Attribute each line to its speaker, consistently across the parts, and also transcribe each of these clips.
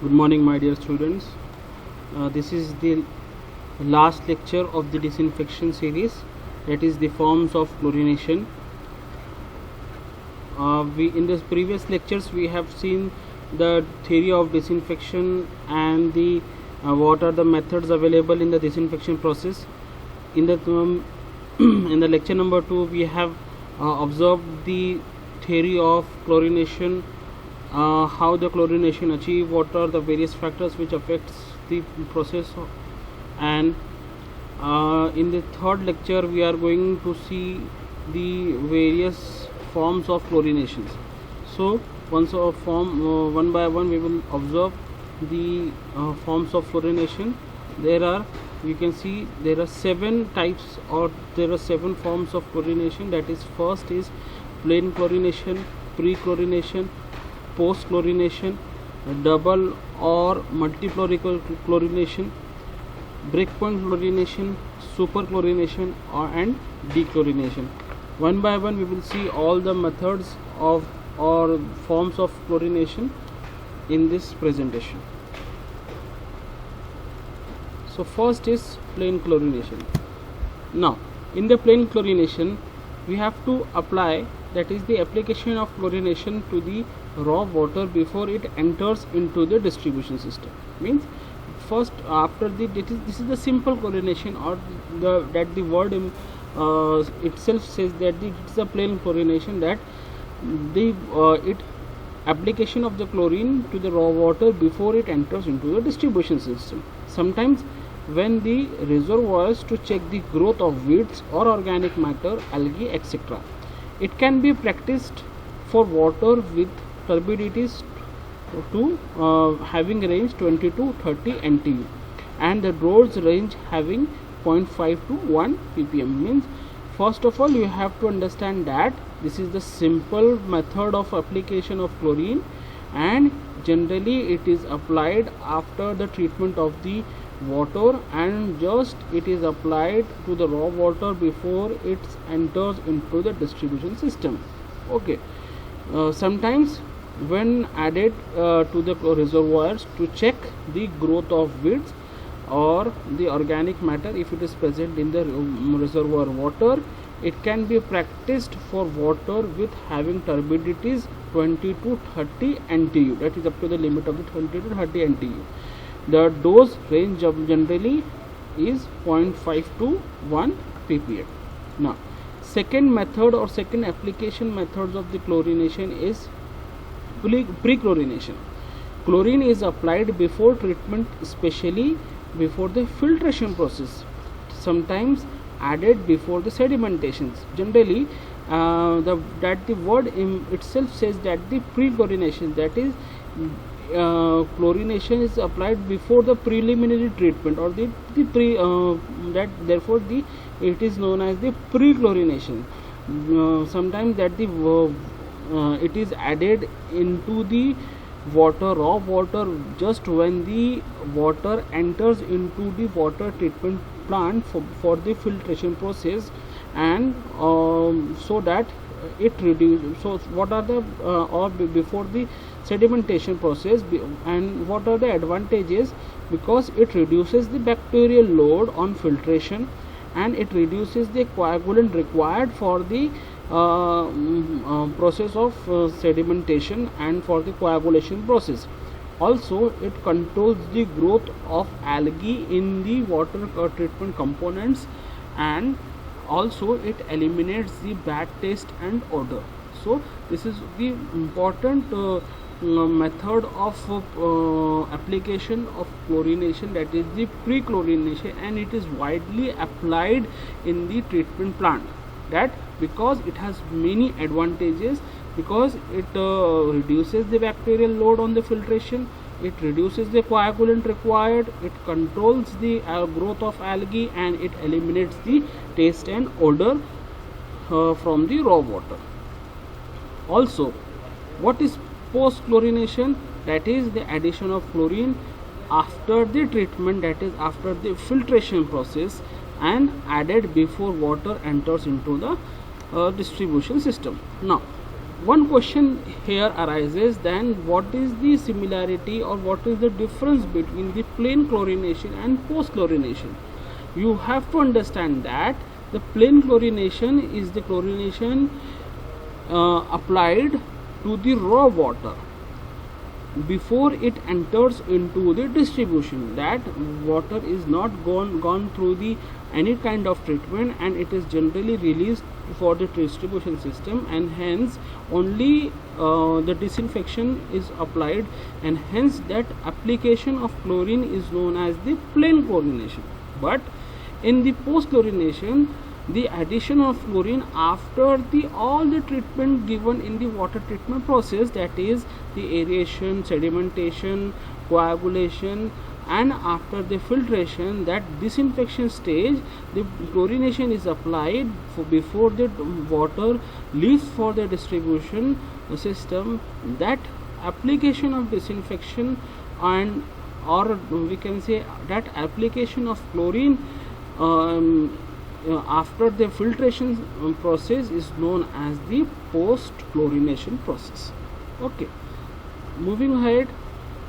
Speaker 1: Good morning, my dear students. This is the last lecture of the disinfection series, that is the forms of chlorination. We in the previous lectures we have seen the theory of disinfection and the what are the methods available in the disinfection process. In the in the lecture number 2 we have observed the theory of chlorination, how the chlorination achieve, what are the various factors which affects the process, and in the third lecture we are going to see the various forms of chlorinations. So one by one we will observe the forms of chlorination. You can see there are 7 types, or there are 7 forms of chlorination. That is, first is plain chlorination, pre-chlorination, post chlorination, double or multiple chlorination, breakpoint chlorination, super chlorination, and dechlorination. One by one we will see all the methods of or forms of chlorination in this presentation. So first is plain chlorination. Now in the plain chlorination we have to apply, that is the application of chlorination to the raw water before it enters into the distribution system. Means first, after this is the simple chlorination, or the word itself says that it's a plain chlorination, that the application of the chlorine to the raw water before it enters into the distribution system. Sometimes when the reservoirs to check the growth of weeds or organic matter, algae, etc. It can be practiced for water with turbidities to having range 20 to 30 NTU, and the Rhodes range having 0.5 to 1 ppm. Means first of all you have to understand that this is the simple method of application of chlorine, and generally it is applied after the treatment of the water, and just it is applied to the raw water before it enters into the distribution system. Okay. Sometimes when added to the reservoirs to check the growth of weeds or the organic matter, if it is present in the reservoir water, it can be practiced for water with having turbidities 20 to 30 NTU, that is up to the limit of the 20 to 30 NTU. The dose range of generally is 0.5 to 1 ppm. Now second method or second application methods of the chlorination is pre-chlorination. Chlorine is applied before treatment, especially before the filtration process, sometimes added before the sedimentations. Generally the word itself says that the pre-chlorination, that is chlorination is applied before the preliminary treatment, or the pre that therefore it is known as the pre-chlorination. Sometimes that it is added into the water, raw water, just when the water enters into the water treatment plant for the filtration process, and so that it reduces. So what are the or before the sedimentation process, and what are the advantages? Because it reduces the bacterial load on filtration, and it reduces the coagulant required for the process of sedimentation and for the coagulation process. Also it controls the growth of algae in the water treatment components, and also it eliminates the bad taste and odor. So this is the important method of application of chlorination, that is the pre-chlorination, and it is widely applied in the treatment plant. That because it has many advantages, because it reduces the bacterial load on the filtration, it reduces the coagulant required, it controls the growth of algae, and it eliminates the taste and odor from the raw water. Also, what is post chlorination? That is the addition of chlorine after the treatment, that is after the filtration process, and added before water enters into the distribution system. Now one question here arises, then what is the similarity or what is the difference between the plain chlorination and post chlorination? You have to understand that the plain chlorination is the chlorination applied to the raw water before it enters into the distribution. That water is not gone through the any kind of treatment, and it is generally released for the distribution system, and hence only the disinfection is applied, and hence that application of chlorine is known as the plain chlorination. But in the post chlorination, the addition of chlorine after all the treatment given in the water treatment process, that is the aeration, sedimentation, coagulation, and after the filtration, that disinfection stage, the chlorination is applied before the water leaves for the distribution system. That application of disinfection and or we can say that application of chlorine after the filtration process is known as the post chlorination process. Okay, moving ahead,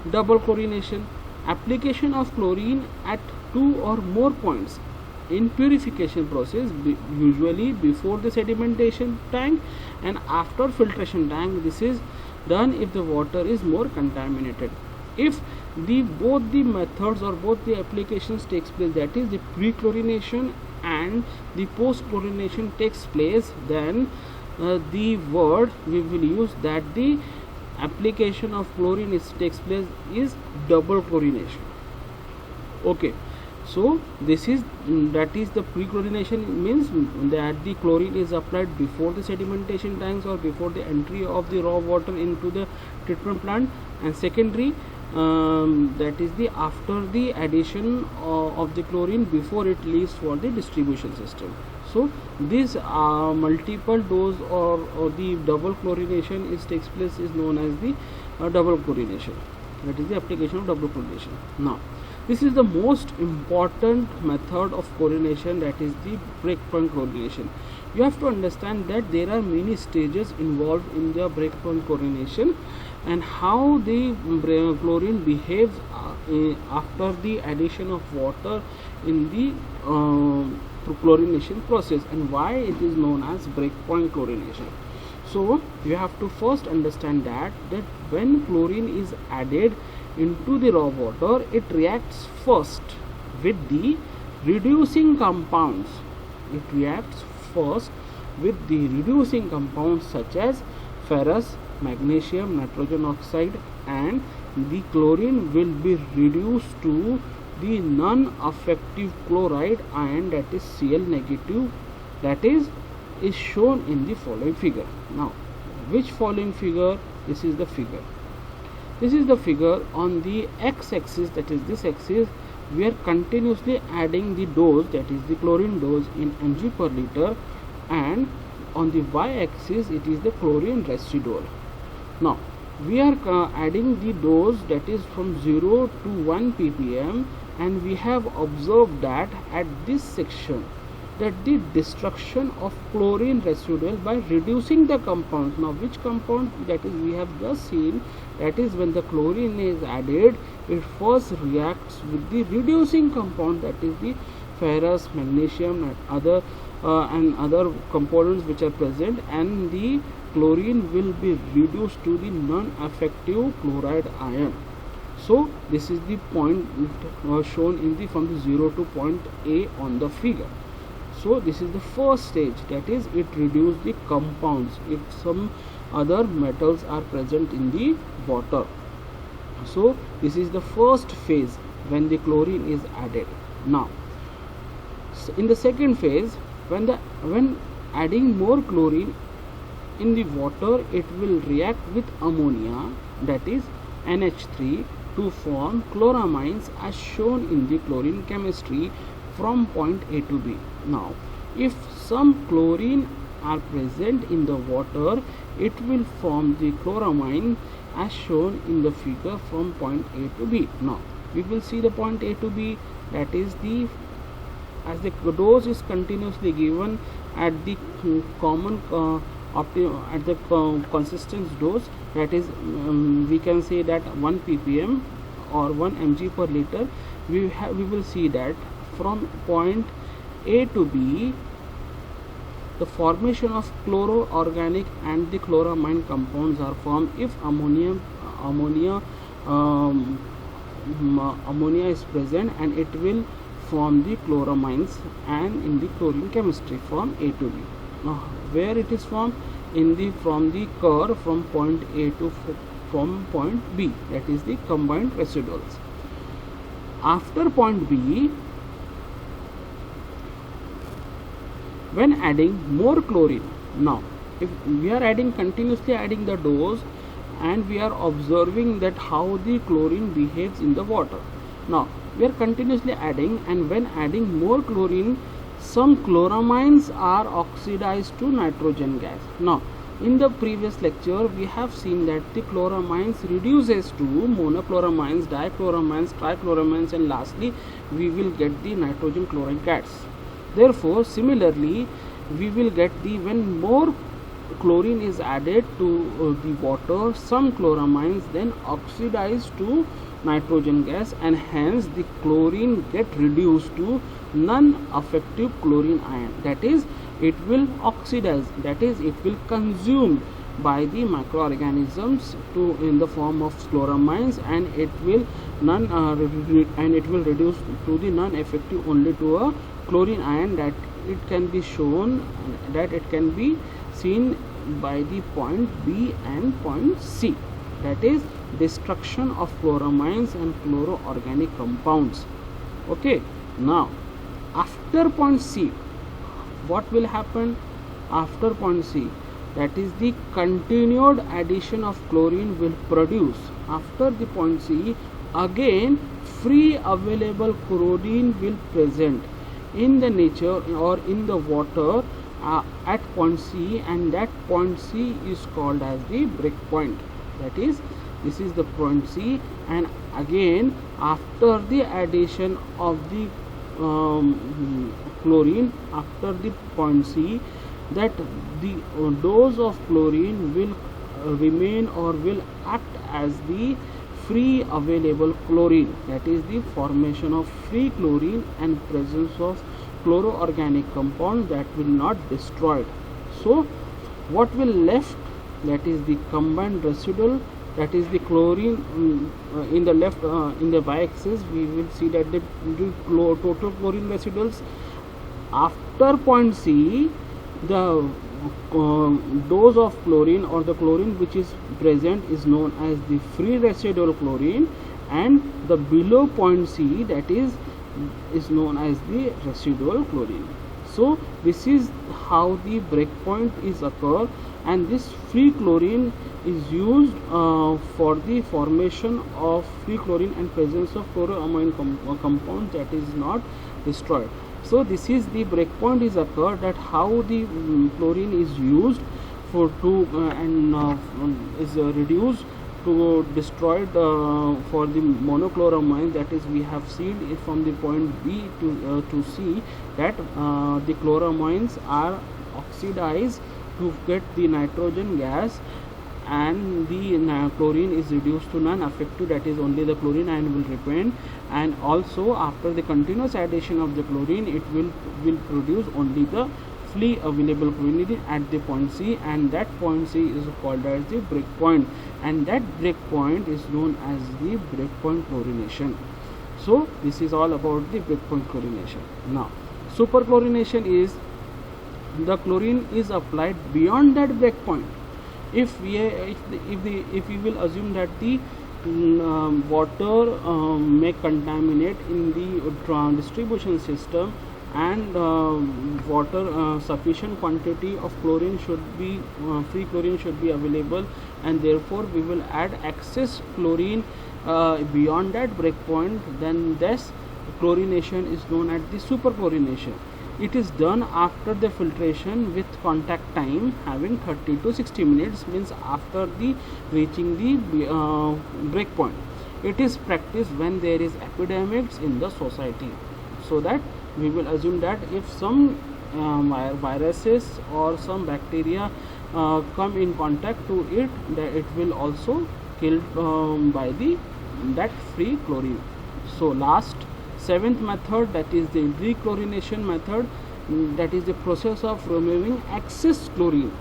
Speaker 1: double chlorination. Application of chlorine at 2 or more points in purification process, usually before the sedimentation tank and after filtration tank. This is done if the water is more contaminated. If both the methods or both the applications takes place, that is the pre-chlorination and the post chlorination takes place, then the word we will use that the application of chlorine takes place is double chlorination. Okay, so this is that is the pre-chlorination, means that the chlorine is applied before the sedimentation tanks or before the entry of the raw water into the treatment plant, and secondary that is the after the addition of the chlorine before it leaves for the distribution system. So this multiple dose or the double chlorination takes place is known as the double chlorination. That is the application of double chlorination. Now this is the most important method of chlorination, that is the breakpoint chlorination. You have to understand that there are many stages involved in the breakpoint chlorination, and how the chlorine behaves after the addition of water in the chlorination process, and why it is known as breakpoint chlorination. So you have to first understand that when chlorine is added into the raw water, it reacts first with the reducing compounds. It reacts first with the reducing compounds such as ferrous, magnesium, nitrogen oxide, and the chlorine will be reduced to the non-effective chloride ion, that is Cl negative, that is shown in the following figure. Now which following figure? This is the figure. This is the figure. On the x-axis, that is this axis, we are continuously adding the dose, that is the chlorine dose in mg per liter, and on the y-axis it is the chlorine residual. Now we are adding the dose, that is from 0 to 1 ppm, and we have observed that at this section that the destruction of chlorine residual by reducing the compounds. Now which compound? That is we have just seen, that is when the chlorine is added, it first reacts with the reducing compound, that is the ferrous, magnesium, and other components which are present, and the chlorine will be reduced to the non-effective chloride ion. So this is the point shown in the from the 0 to point A on the figure. So this is the first stage, that is it reduces the compounds if some other metals are present in the water. So this is the first phase when the chlorine is added. Now in the second phase, when adding more chlorine in the water, it will react with ammonia, that is NH3, to form chloramines as shown in the chlorine chemistry from point A to B. Now if some chlorine are present in the water, it will form the chloramine as shown in the figure from point A to B. Now we will see the point A to B, that is the as the dose is continuously given at the common at the consistent dose, that is we can say that 1 ppm or 1 mg per liter, we will see that from point A to B, the formation of chloroorganic and the chloramine compounds are formed if ammonia is present, and it will form the chloramines, and in the chlorine chemistry from A to B. Now where it is formed? From the curve from point A to from point B, that is the combined residuals. After point B, when adding more chlorine, now if we are continuously adding the dose, and we are observing that how the chlorine behaves in the water. Now we are continuously adding, and when adding more chlorine, some chloramines are oxidized to nitrogen gas. Now in the previous lecture we have seen that the chloramines reduces to monochloramines, dichloramines, trichloramines, and lastly we will get the nitrogen chloride gas. Therefore similarly we will get when more chlorine is added to the water, some chloramines then oxidize to nitrogen gas, and hence the chlorine get reduced to non-effective chlorine ion, that is it will oxidize, that is it will consumed by the microorganisms in the form of chloramines, and it will reduce to the non-effective only to a chlorine ion, that it can be shown, that it can be seen by the point B and point C, that is destruction of chloramines and chloroorganic compounds. Okay, now after point C, what will happen? After point C, that is the continued addition of chlorine will produce, after the point C, again free available chlorine will present in the nature or in the water at point C, and that point C is called as the break point, that is this is the point C. And again after the addition of the chlorine after the point C, that the dose of chlorine will remain or will act as the free available chlorine, that is the formation of free chlorine and presence of chloroorganic compounds that will not destroyed. So what will left? That is the combined residual, that is the chlorine in the left in the y-axis we will see that the total chlorine residuals. After point C, the dose of chlorine or the chlorine which is present is known as the free residual chlorine, and the below point C, that is known as the residual chlorine. So this is how the breakpoint is occur, and this free chlorine is used for the formation of free chlorine and presence of chloroamine compounds that is not destroyed. So this is the breakpoint is occurred, that how the chlorine is used for to is reduced to destroyed for the monochloramine, that is we have seen it from the point B to C, that the chloramines are oxidized to get the nitrogen gas, and the chlorine is reduced to non-effective, that is only the chlorine ion will remain, and also after the continuous addition of the chlorine it will produce only the free available chlorine at the point C, and that point C is called as the breakpoint, and that breakpoint is known as the breakpoint chlorination. So this is all about the breakpoint chlorination. Now superchlorination is the chlorine is applied beyond that breakpoint. If we will assume that the water may contaminate in the distribution system, and water sufficient quantity of chlorine should be free chlorine should be available, and therefore we will add excess chlorine beyond that breakpoint, then this chlorination is known as the superchlorination. It is done after the filtration with contact time having 30 to 60 minutes, means after the reaching the breakpoint. It is practiced when there is epidemics in the society, so that we will assume that if some viruses or some bacteria come in contact to it, that it will also killed by the that free chlorine. So last, seventh method, that is the rechlorination method. That is the process of removing excess chlorine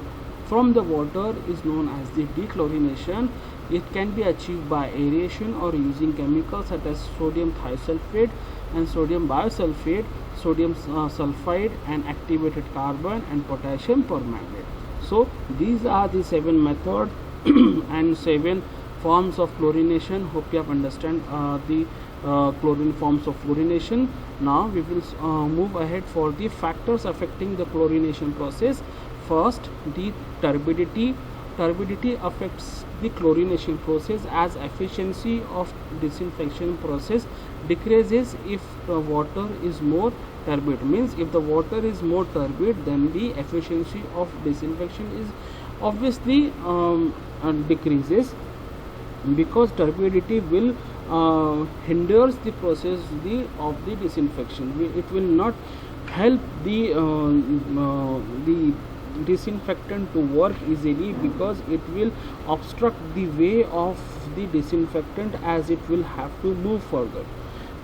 Speaker 1: from the water is known as the dechlorination. It can be achieved by aeration or using chemicals such as sodium thiosulfate and sodium biosulfate, sodium sulfide and activated carbon, and potassium permanganate. So these are the 7 methods and 7 forms of chlorination. Hope you have understand the chlorine forms of chlorination. Now we will move ahead for the factors affecting the chlorination process. First, the turbidity. Turbidity affects the chlorination process as efficiency of disinfection process decreases if the water is more turbid. Means if the water is more turbid, then the efficiency of disinfection is obviously decreases, because turbidity will hinders the process of the disinfection. It will not help the disinfectant to work easily, because it will obstruct the way of the disinfectant as it will have to move further.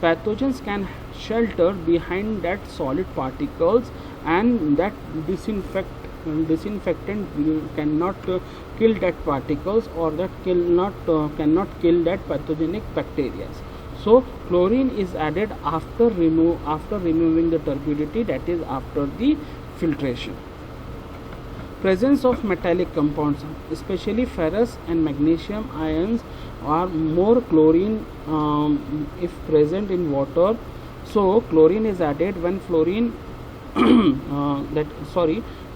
Speaker 1: Pathogens can shelter behind that solid particles, and that disinfectant cannot kill that particles, or that cannot kill that pathogenic bacteria. So chlorine is added after removing the turbidity, that is after the filtration. Presence of metallic compounds, especially ferrous and magnesium ions, are more chlorine if present in water. So chlorine is added when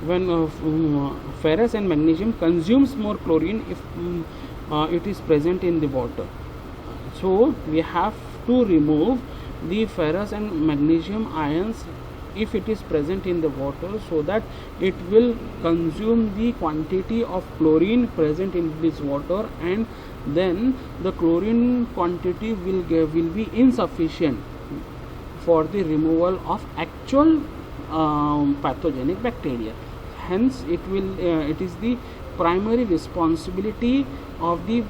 Speaker 1: when ferrous and magnesium consumes more chlorine if it is present in the water. So we have to remove the ferrous and magnesium ions if it is present in the water, so that it will consume the quantity of chlorine present in this water, and then the chlorine quantity will be insufficient for the removal of actual pathogenic bacteria. Hence it is the primary responsibility of the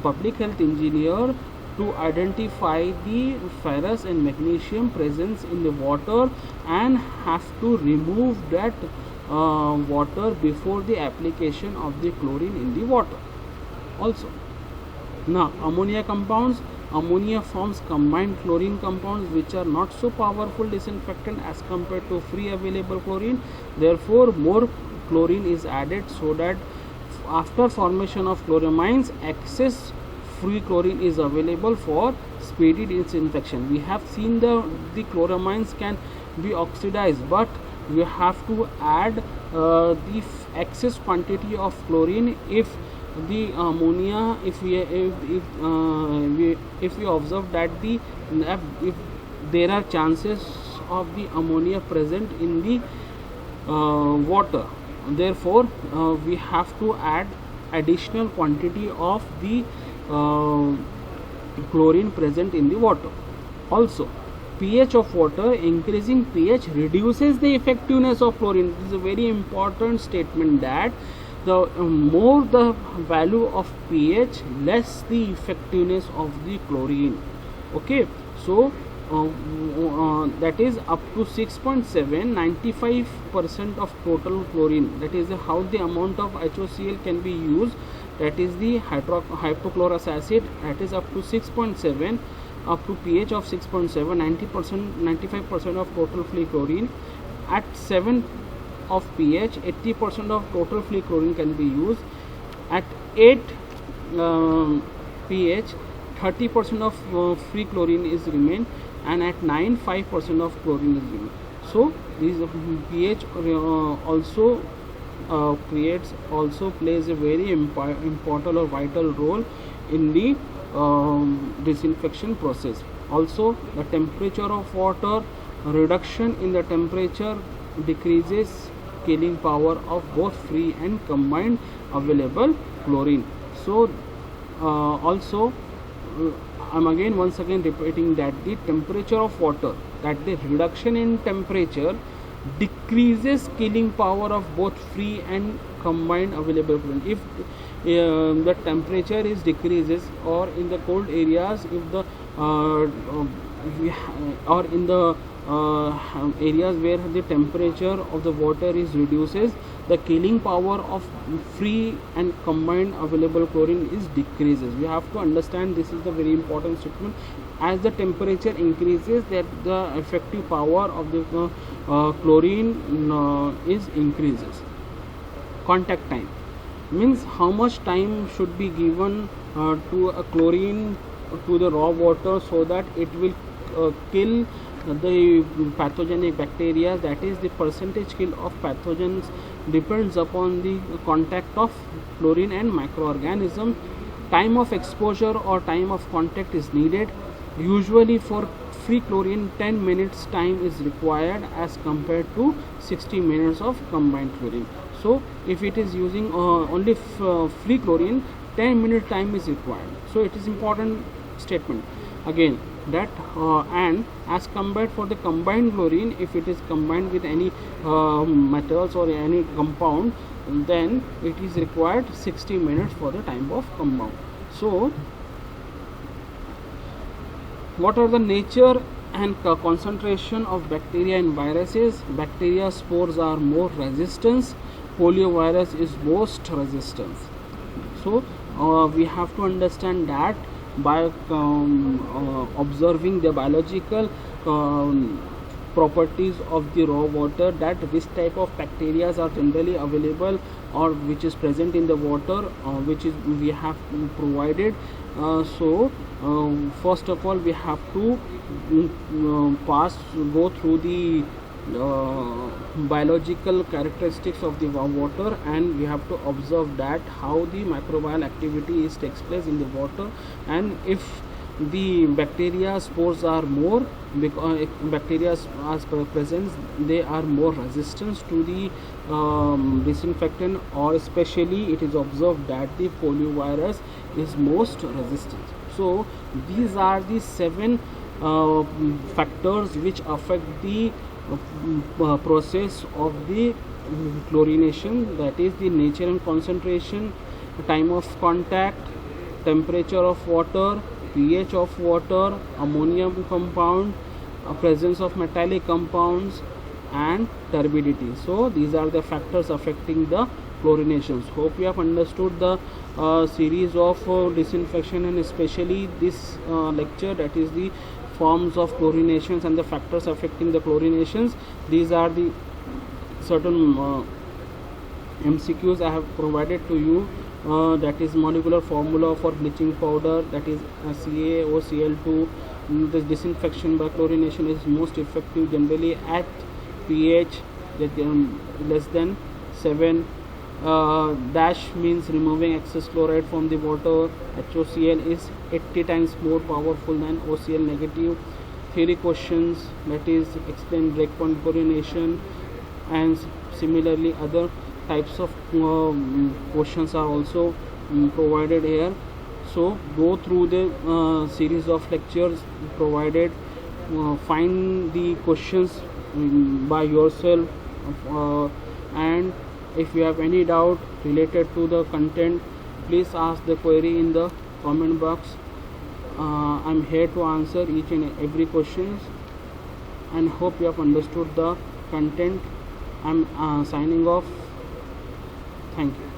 Speaker 1: public health engineer to identify the ferrous and magnesium presence in the water, and have to remove that water before the application of the chlorine in the water also. Now ammonia compounds. Ammonia forms combined chlorine compounds which are not so powerful disinfectant as compared to free available chlorine. Therefore more chlorine is added, so that after formation of chloramines, excess free chlorine is available for speedy disinfection. We have seen the chloramines can be oxidized, but we have to add the excess quantity of chlorine if the ammonia, if we observe that if there are chances of the ammonia present in the water. Therefore we have to add additional quantity of the chlorine present in the water. Also pH of water. Increasing pH reduces the effectiveness of chlorine. This is a very important statement, that the more the value of pH, less the effectiveness of the chlorine. Okay, so that is up to 6.7, 95% of total chlorine. That is how the amount of HOCl can be used. That is the hypochlorous acid. That is up to 6.7, up to pH of 6.7, 95% of total free chlorine. At 7 of pH, 80% of total free chlorine can be used. At 8 pH, 30% of free chlorine is remain, and at 9, 5% of chlorine is remain. So this pH also plays a very important or vital role in the disinfection process. Also the temperature of water. Reduction in the temperature decreases killing power of both free and combined available chlorine. So also I'm once again repeating that the temperature of water, that the reduction in temperature decreases killing power of both free and combined available chlorine. If the temperature is decreases, or in the cold areas, if the or in the areas where the temperature of the water is reduces, the killing power of free and combined available chlorine is decreases. We have to understand, this is the very important statement. As the temperature increases, that the effective power of the chlorine is increases. Contact time means how much time should be given to a chlorine to the raw water so that it will kill the pathogenic bacteria. That is, the percentage kill of pathogens depends upon the contact of chlorine and microorganisms. Time of exposure or time of contact is needed. Usually for free chlorine 10 minutes time is required as compared to 60 minutes of combined chlorine. So if it is using only free chlorine, 10-minute time is required. So it is important statement again, that and as compared for the combined chlorine, if it is combined with any metals or any compound, then it is required 60 minutes for the time of compound. So what are the nature and concentration of bacteria and viruses? Bacteria spores are more resistant, poliovirus is most resistant. So we have to understand that by observing the biological properties of the raw water, that this type of bacteria are generally available or which is present in the water, which is we have provided. So first of all, we have to go through the biological characteristics of the water, and we have to observe that how the microbial activity takes place in the water, and if the bacteria spores are more, because bacteria as present, they are more resistant to the disinfectant, or especially it is observed that the poliovirus is most resistant. So these are the 7 factors which affect the process of the chlorination, that is the nature and concentration, time of contact, temperature of water, pH of water, ammonium compound, presence of metallic compounds, and turbidity. So these are the factors affecting the chlorinations. Hope you have understood the series of disinfection, and especially this lecture, that is the forms of chlorinations and the factors affecting the chlorinations. These are the certain MCQs I have provided to you. That is molecular formula for bleaching powder, that is CaOCl2. This disinfection by chlorination is most effective generally at pH less than 7. Dash means removing excess chloride from the water. HOCl is 80 times more powerful than OCl negative. Theory questions, that is explain breakpoint chlorination, and similarly other types of questions are also provided here. So go through the series of lectures provided, find the questions by yourself, and if you have any doubt related to the content, please ask the query in the comment box. I am here to answer each and every questions, and hope you have understood the content. I am signing off. Thank you.